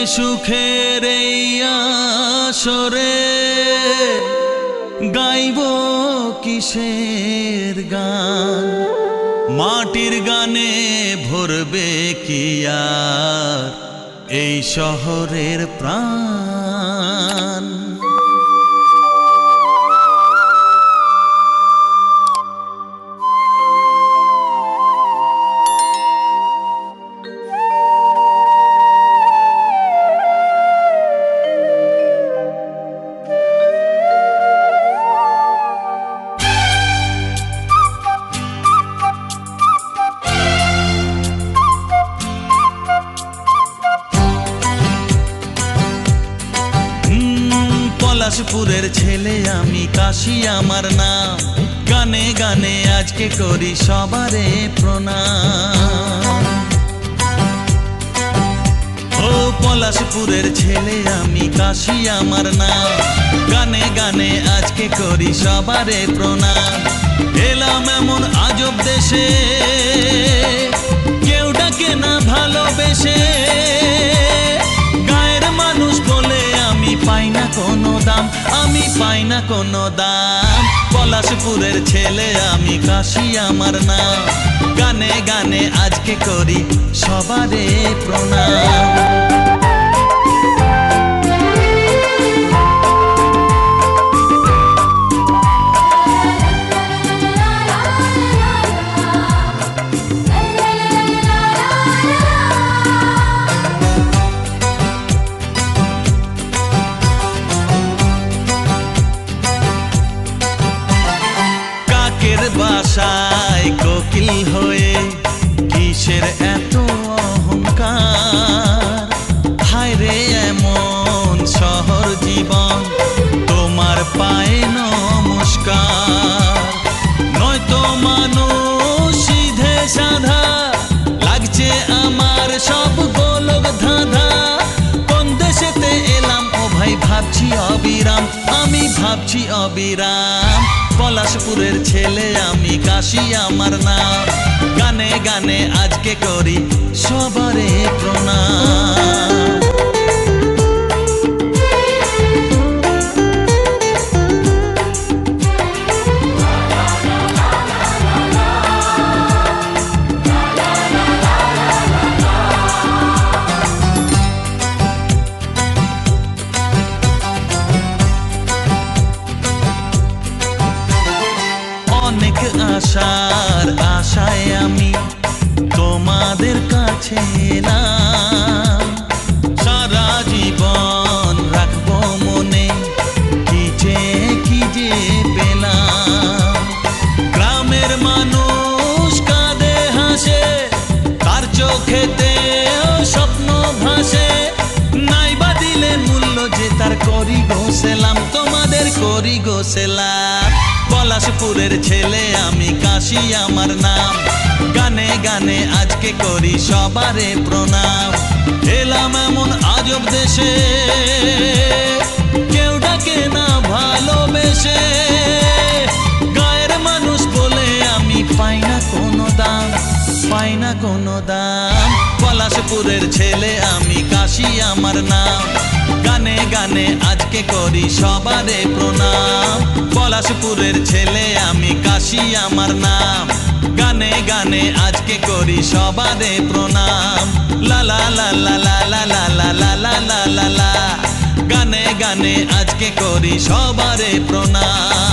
সুখের এই আসরে গাইব কিসের গান, মাটির গানে ভরবে কি আর এই শহরের প্রাণ। পলাশপুরের ছেলে আমি, কাশি আমার নাম, গানে গানে আজকে করি সবারে প্রণাম। ও পলাশপুরের ছেলে আমি, কাশি আমার নাম, গানে গানে আজকে করি সবারে প্রণাম। এলাম এমন আজব দেশে কেউ ডাকে না ভালোবেসে, গায়ের মানুষ বলে আমি পাই না কোনো দাম, আমি পাই না কোনো দাম। পলাশপুরের ছেলে আমি, কাশি আমার নাম, গানে গানে আজকে করি সবারে প্রণাম। বাসায় কোকিল হয়ে কিসের এত অহংকার, হায় রে এমন শহর জীবন তোমার পায়ে নমস্কার। নয়তো মানুষ সিধে সাধা লাগছে আমার সব গোলক ধাঁধা, কোন দেশেতে এলাম ও ভাই ভাবছি অবিরাম, আমি ভাবছি অবিরাম। পলাশপুরের ছেলে আমি, কাশি আমার নাম, গানে গানে আজকে করি সবারে প্রণাম। অনেক আশার আশায় আমি তোমাদের কাছে এলাম, সারা জীবন রাখবো মনে কি যে পেলাম। গ্রামের মানুষ কাঁদে হাসে, তার চোখেতে স্বপ্ন ভাসে, নাইবা দিলে মূল্য যে তার করি গোসেলাম, তোমাদের করি গোসেলাম। পলাশপুরের ছেলে আমি, কাশি আমার নাম, গানে গানে আজকে করি সবারে প্রণাম। এলাম এমন আজব দেশে কেউ ডাকে না ভালোবেসে, গায়ের মানুষ বলে আমি পাই না কোনো দাম, পাই না কোনো দাম। পলাশপুরের ছেলে আমি, কাশি আমার নাম, গানে গানে আজকে করি সবারে প্রণাম। পলাশপুরের ছেলে আমি, কাশি আমার নাম, গানে গানে আজকে করি সবারে প্রণাম। লা লা লা লা লা লা লা লা লা লা লা লা লা, গানে গানে আজকে করি সবারে প্রণাম।